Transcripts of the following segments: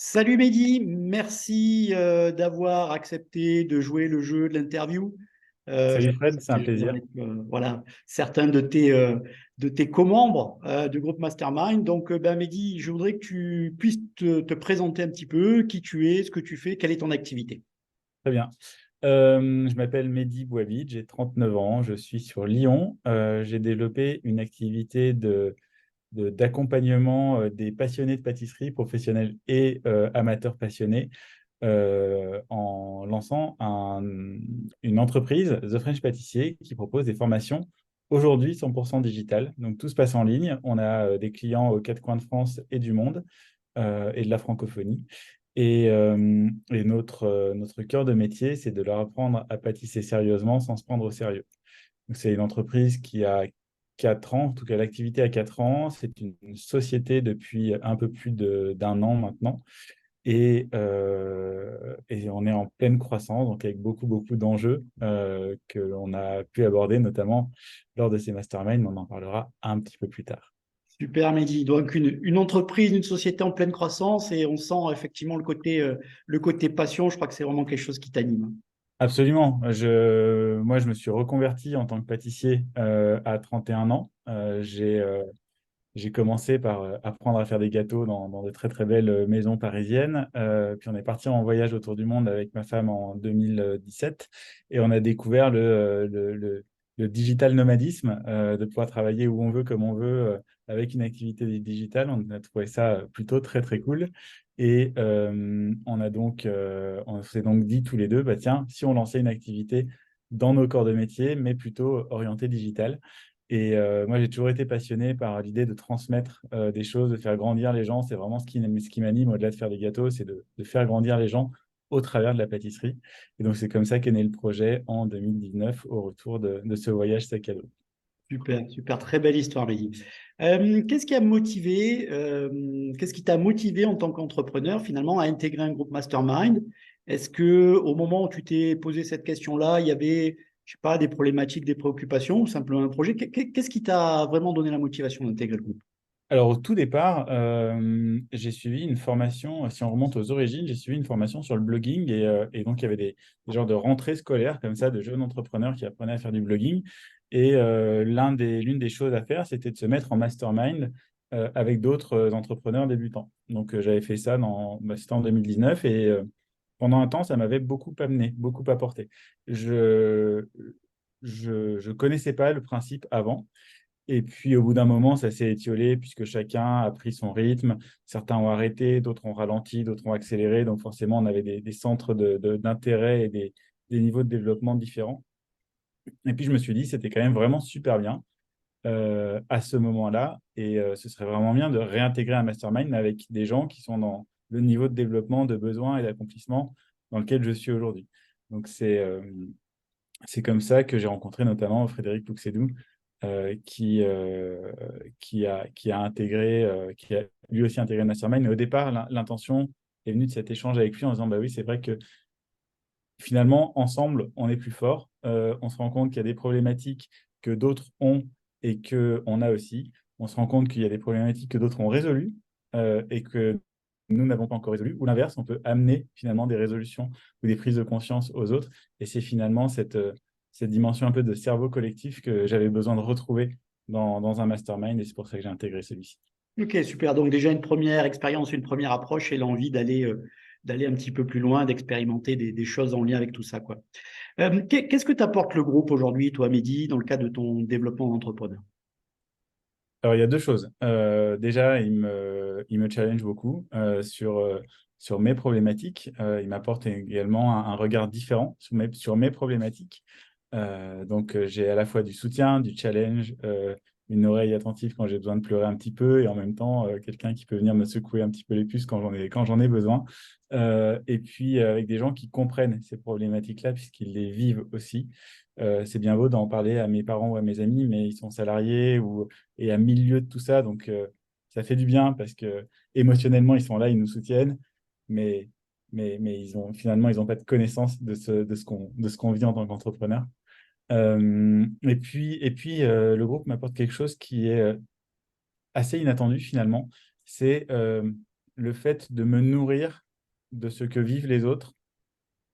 Salut Mehdi, merci d'avoir accepté de jouer le jeu de l'interview. Salut Fred, J'apprécie c'est un de jouer plaisir. avec voilà, certains de tes co-membres du groupe Mastermind. Donc Mehdi, je voudrais que tu puisses te présenter un petit peu qui tu es, ce que tu fais, quelle est ton activité. Très bien. Je m'appelle Mehdi Bouavid, j'ai 39 ans, je suis sur Lyon. J'ai développé une activité d'accompagnement des passionnés de pâtisserie, professionnels et amateurs passionnés, en lançant une entreprise, The French Pâtissier, qui propose des formations aujourd'hui 100% digitales. Donc tout se passe en ligne. On a des clients aux quatre coins de France et du monde et de la francophonie. Et notre cœur de métier, c'est de leur apprendre à pâtisser sérieusement sans se prendre au sérieux. Donc, c'est une entreprise qui a 4 ans, en tout cas l'activité a 4 ans. C'est une société depuis un peu plus d'un an maintenant. Et on est en pleine croissance, donc avec beaucoup, beaucoup d'enjeux que l'on a pu aborder, notamment lors de ces masterminds. On en parlera un petit peu plus tard. Super Mehdi. Donc une entreprise, une société en pleine croissance et on sent effectivement le côté passion. Je crois que c'est vraiment quelque chose qui t'anime. Absolument. Moi, je me suis reconverti en tant que pâtissier à 31 ans. J'ai commencé par apprendre à faire des gâteaux dans de très très belles maisons parisiennes. Puis on est parti en voyage autour du monde avec ma femme en 2017 et on a découvert le digital nomadisme, de pouvoir travailler où on veut, comme on veut, avec une activité digitale. On a trouvé ça plutôt très très cool. Et on s'est donc dit tous les deux, bah tiens, si on lançait une activité dans nos corps de métier, mais plutôt orientée digitale. Et moi, j'ai toujours été passionné par l'idée de transmettre des choses, de faire grandir les gens. C'est vraiment ce qui m'anime au-delà de faire des gâteaux, c'est de faire grandir les gens au travers de la pâtisserie. Et donc, c'est comme ça qu'est né le projet en 2019, au retour de ce voyage sac à dos. Super, super, très belle histoire, Mehdi. Qu'est-ce qui t'a motivé en tant qu'entrepreneur finalement à intégrer un groupe mastermind? Est-ce que au moment où tu t'es posé cette question-là, il y avait, je sais pas, des problématiques, des préoccupations ou simplement un projet? Qu'est-ce qui t'a vraiment donné la motivation d'intégrer le groupe? Alors, au tout départ, j'ai suivi une formation, si on remonte aux origines, j'ai suivi une formation sur le blogging et donc il y avait des genres de rentrées scolaires comme ça de jeunes entrepreneurs qui apprenaient à faire du blogging. Et l'une des choses à faire, c'était de se mettre en mastermind avec d'autres entrepreneurs débutants. Donc, j'avais fait ça c'était en 2019 et pendant un temps, ça m'avait beaucoup amené, beaucoup apporté. Je je connaissais pas le principe avant. Et puis, au bout d'un moment, ça s'est étiolé puisque chacun a pris son rythme. Certains ont arrêté, d'autres ont ralenti, d'autres ont accéléré. Donc, forcément, on avait des centres d'intérêt et des niveaux de développement différents. Et puis, je me suis dit, c'était quand même vraiment super bien à ce moment-là. Et ce serait vraiment bien de réintégrer un mastermind mais avec des gens qui sont dans le niveau de développement, de besoin et d'accomplissement dans lequel je suis aujourd'hui. Donc, c'est comme ça que j'ai rencontré notamment Frédéric Pouxedou, qui a intégré, qui a lui aussi intégré le Mastermind. Mais au départ, l'intention est venue de cet échange avec lui en disant, bah oui, c'est vrai que finalement, ensemble, on est plus fort. On se rend compte qu'il y a des problématiques que d'autres ont et qu'on a aussi. On se rend compte qu'il y a des problématiques que d'autres ont résolues et que nous n'avons pas encore résolues. Ou l'inverse, on peut amener finalement des résolutions ou des prises de conscience aux autres. Et c'est finalement cette dimension un peu de cerveau collectif que j'avais besoin de retrouver dans un mastermind et c'est pour ça que j'ai intégré celui-ci. Ok, super. Donc déjà une première expérience, une première approche et l'envie d'aller un petit peu plus loin, d'expérimenter des choses en lien avec tout ça, quoi. Qu'est-ce que t'apporte le groupe aujourd'hui, toi, Mehdi, dans le cadre de ton développement d'entrepreneur? Alors, il y a deux choses. Déjà, il me challenge beaucoup sur mes problématiques. Il m'apporte également un regard différent sur mes problématiques. J'ai à la fois du soutien, du challenge, une oreille attentive quand j'ai besoin de pleurer un petit peu et en même temps, quelqu'un qui peut venir me secouer un petit peu les puces quand j'en ai besoin. Et puis, avec des gens qui comprennent ces problématiques-là puisqu'ils les vivent aussi. C'est bien beau d'en parler à mes parents ou à mes amis, mais ils sont salariés et à milieu de tout ça. Donc, ça fait du bien parce que émotionnellement, ils sont là, ils nous soutiennent, mais, mais finalement, ils n'ont pas de connaissance de ce qu'on vit en tant qu'entrepreneur. Le groupe m'apporte quelque chose qui est assez inattendu finalement. C'est le fait de me nourrir de ce que vivent les autres,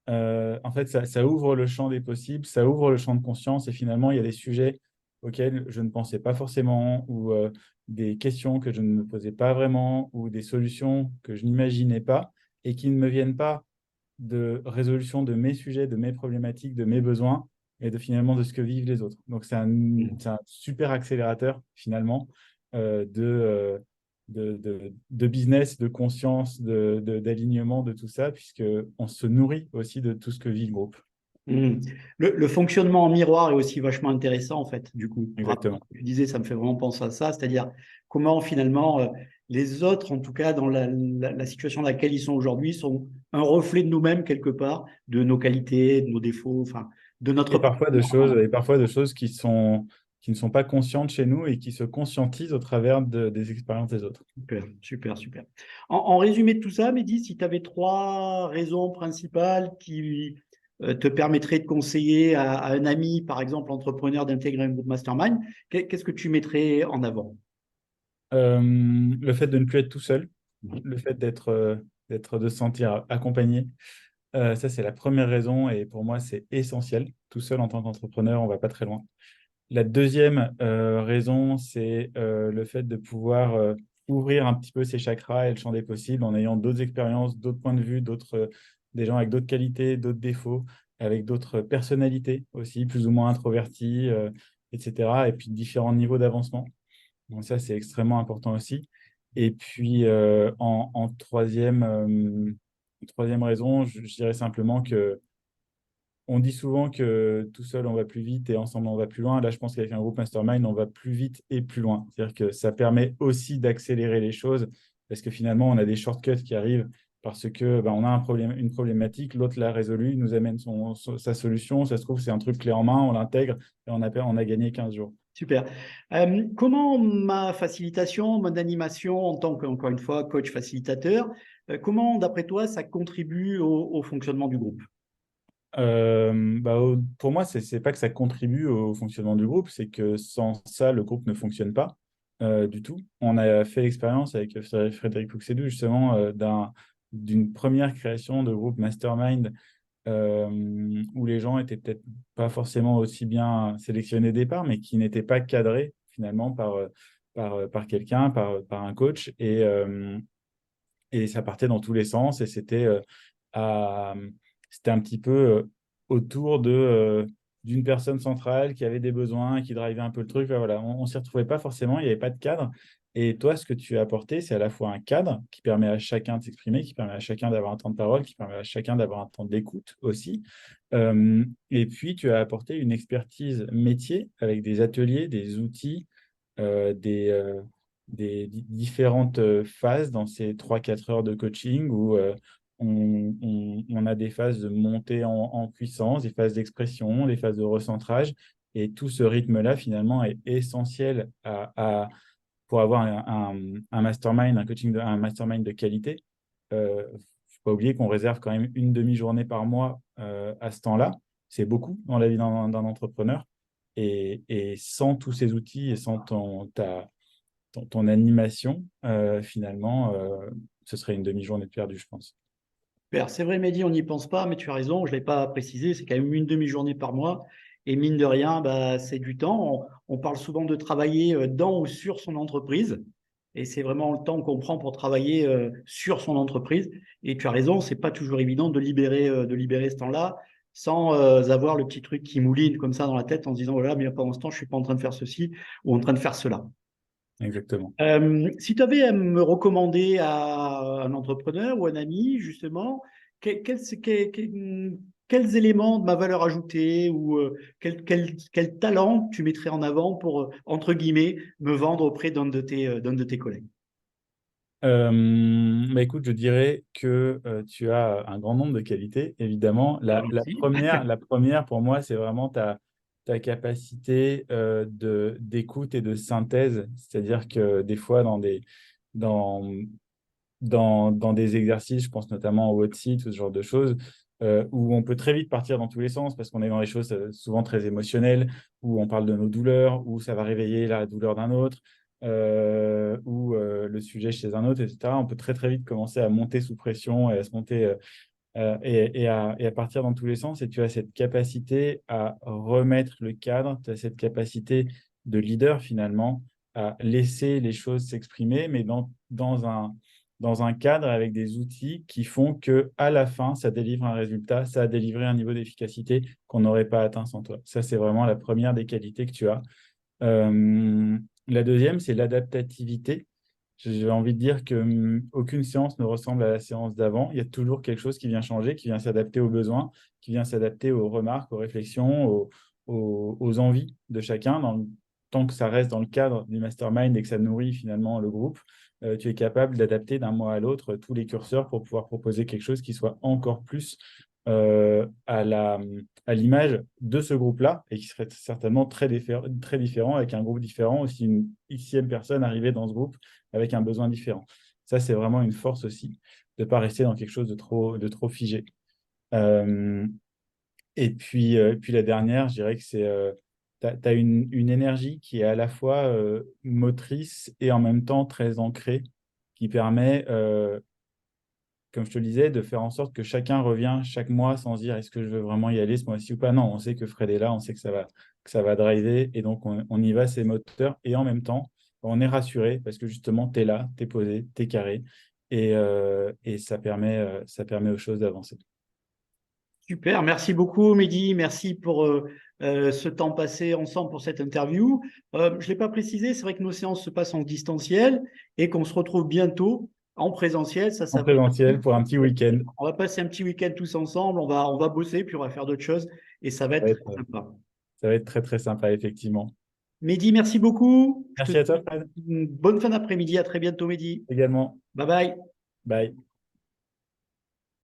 en fait, ça ouvre le champ des possibles, ça ouvre le champ de conscience et finalement, il y a des sujets auxquels je ne pensais pas forcément ou des questions que je ne me posais pas vraiment ou des solutions que je n'imaginais pas et qui ne me viennent pas de résolution de mes sujets, de mes problématiques, de mes besoins et de finalement de ce que vivent les autres. Donc, c'est un super accélérateur finalement de business, de conscience, d'alignement, de tout ça, puisqu'on se nourrit aussi de tout ce que vit le groupe. Mm. Le fonctionnement en miroir est aussi vachement intéressant, en fait, du coup. Par rapport à Exactement. ce que tu disais, ça me fait vraiment penser à ça, c'est-à-dire comment finalement les autres, en tout cas dans la situation dans laquelle ils sont aujourd'hui, sont un reflet de nous-mêmes quelque part, de nos qualités, de nos défauts, enfin, de notre Et parfois de choses qui ne sont pas conscientes chez nous et qui se conscientisent au travers des expériences des autres. Super, super, super. En résumé de tout ça, Mehdi, si tu avais trois raisons principales qui te permettraient de conseiller à un ami, par exemple entrepreneur, d'intégrer un groupe mastermind, qu'est-ce que tu mettrais en avant? Le fait de ne plus être tout seul, Mhm. le fait de se sentir accompagné, ça c'est la première raison et pour moi c'est essentiel. Tout seul en tant qu'entrepreneur, on va pas très loin. La deuxième raison, c'est le fait de pouvoir ouvrir un petit peu ses chakras et le champ des possibles en ayant d'autres expériences, d'autres points de vue, des gens avec d'autres qualités, d'autres défauts, avec d'autres personnalités aussi, plus ou moins introverties, etc. Et puis différents niveaux d'avancement. Donc ça, c'est extrêmement important aussi. Et puis en troisième raison, je dirais simplement que on dit souvent que tout seul, on va plus vite et ensemble, on va plus loin. Là, je pense qu'avec un groupe mastermind, on va plus vite et plus loin. C'est-à-dire que ça permet aussi d'accélérer les choses parce que finalement, on a des shortcuts qui arrivent parce que on a un problème, une problématique, l'autre l'a résolue, il nous amène sa solution. Ça se trouve, c'est un truc clé en main, on l'intègre et on a gagné 15 jours. Super. Comment ma facilitation, mon animation en tant qu'encore une fois coach facilitateur, comment d'après toi ça contribue au fonctionnement du groupe? Pour moi, c'est pas que ça contribue au fonctionnement du groupe, c'est que sans ça, le groupe ne fonctionne pas du tout. On a fait l'expérience avec Frédéric Pouxedou, justement, d'une première création de groupe mastermind où les gens étaient peut-être pas forcément aussi bien sélectionnés au départ, mais qui n'étaient pas cadrés finalement par quelqu'un, par un coach. Et ça partait dans tous les sens et à- c'était un petit peu autour d'une personne centrale qui avait des besoins, qui drivait un peu le truc. Voilà, on ne s'y retrouvait pas forcément, il n'y avait pas de cadre. Et toi, ce que tu as apporté, c'est à la fois un cadre qui permet à chacun de s'exprimer, qui permet à chacun d'avoir un temps de parole, qui permet à chacun d'avoir un temps d'écoute aussi. Et puis, tu as apporté une expertise métier avec des ateliers, des outils, euh, des, euh, différentes phases dans ces 3 4 heures de coaching où on a des phases de montée en puissance, des phases d'expression, des phases de recentrage. Et tout ce rythme-là, finalement, est essentiel pour avoir un mastermind, un mastermind de qualité. Il ne faut pas oublier qu'on réserve quand même une demi-journée par mois à ce temps-là. C'est beaucoup dans la vie d'un entrepreneur. Et sans tous ces outils et sans ton animation, finalement, ce serait une demi-journée de perdue, je pense. Super. C'est vrai, Mehdi, on n'y pense pas, mais tu as raison, je ne l'ai pas précisé, c'est quand même une demi-journée par mois. Et mine de rien, bah, c'est du temps. On parle souvent de travailler dans ou sur son entreprise. Et c'est vraiment le temps qu'on prend pour travailler sur son entreprise. Et tu as raison, c'est pas toujours évident de libérer ce temps-là sans avoir le petit truc qui mouline comme ça dans la tête en se disant, voilà, mais pendant ce temps, je suis pas en train de faire ceci ou en train de faire cela. Exactement. Si tu avais à me recommander à un entrepreneur ou un ami, justement, quels éléments de ma valeur ajoutée ou quel talent tu mettrais en avant pour, entre guillemets, me vendre auprès d'un de tes collègues? Écoute, je dirais que tu as un grand nombre de qualités, évidemment. Merci. La première, pour moi, c'est vraiment ta capacité d'écoute et de synthèse. C'est-à-dire que des fois, dans, dans des exercices, je pense notamment au hot seat ou ce genre de choses, où on peut très vite partir dans tous les sens parce qu'on est dans des choses souvent très émotionnelles, où on parle de nos douleurs, où ça va réveiller la douleur d'un autre. ou le sujet chez un autre, etc., on peut très très vite commencer à monter sous pression et à se monter et à partir dans tous les sens. Et tu as cette capacité à remettre le cadre, tu as cette capacité de leader finalement à laisser les choses s'exprimer, mais dans un cadre avec des outils qui font que à la fin, ça délivre un résultat, ça a délivré un niveau d'efficacité qu'on n'aurait pas atteint sans toi. Ça, c'est vraiment la première des qualités que tu as. La deuxième, c'est l'adaptativité. J'ai envie de dire que aucune séance ne ressemble à la séance d'avant. Il y a toujours quelque chose qui vient changer, qui vient s'adapter aux besoins, qui vient s'adapter aux remarques, aux réflexions, aux envies de chacun. Tant que ça reste dans le cadre du mastermind et que ça nourrit finalement le groupe, tu es capable d'adapter d'un mois à l'autre tous les curseurs pour pouvoir proposer quelque chose qui soit encore plus à l'image de ce groupe-là et qui serait certainement très différent avec un groupe différent, aussi une xème personne arrivée dans ce groupe avec un besoin différent. Ça, c'est vraiment une force aussi de ne pas rester dans quelque chose de trop figé. Euh, et puis la dernière, je dirais que c'est tu as une énergie qui est à la fois motrice et en même temps très ancrée, qui permet comme je te le disais, de faire en sorte que chacun revient chaque mois sans se dire est-ce que je veux vraiment y aller ce mois-ci ou pas. Non, on sait que Fred est là, on sait que ça va driver et donc on y va, c'est moteur. Et en même temps, on est rassuré parce que justement, tu es là, tu es posé, tu es carré et ça permet aux choses d'avancer. Super, merci beaucoup Mehdi, merci pour ce temps passé ensemble pour cette interview. Je ne l'ai pas précisé, c'est vrai que nos séances se passent en distanciel et qu'on se retrouve bientôt en présentiel. En Ça va présentiel pour un petit week-end. on va passer un petit week-end tous ensemble, on va bosser, puis on va faire d'autres choses et ça va Ça va être être, très sympa. ça va être très, très sympa, effectivement. Mehdi, merci beaucoup. Je te Merci à toi, souhaite Fred, une bonne fin d'après-midi. À très bientôt, Mehdi. également. Bye bye. Bye.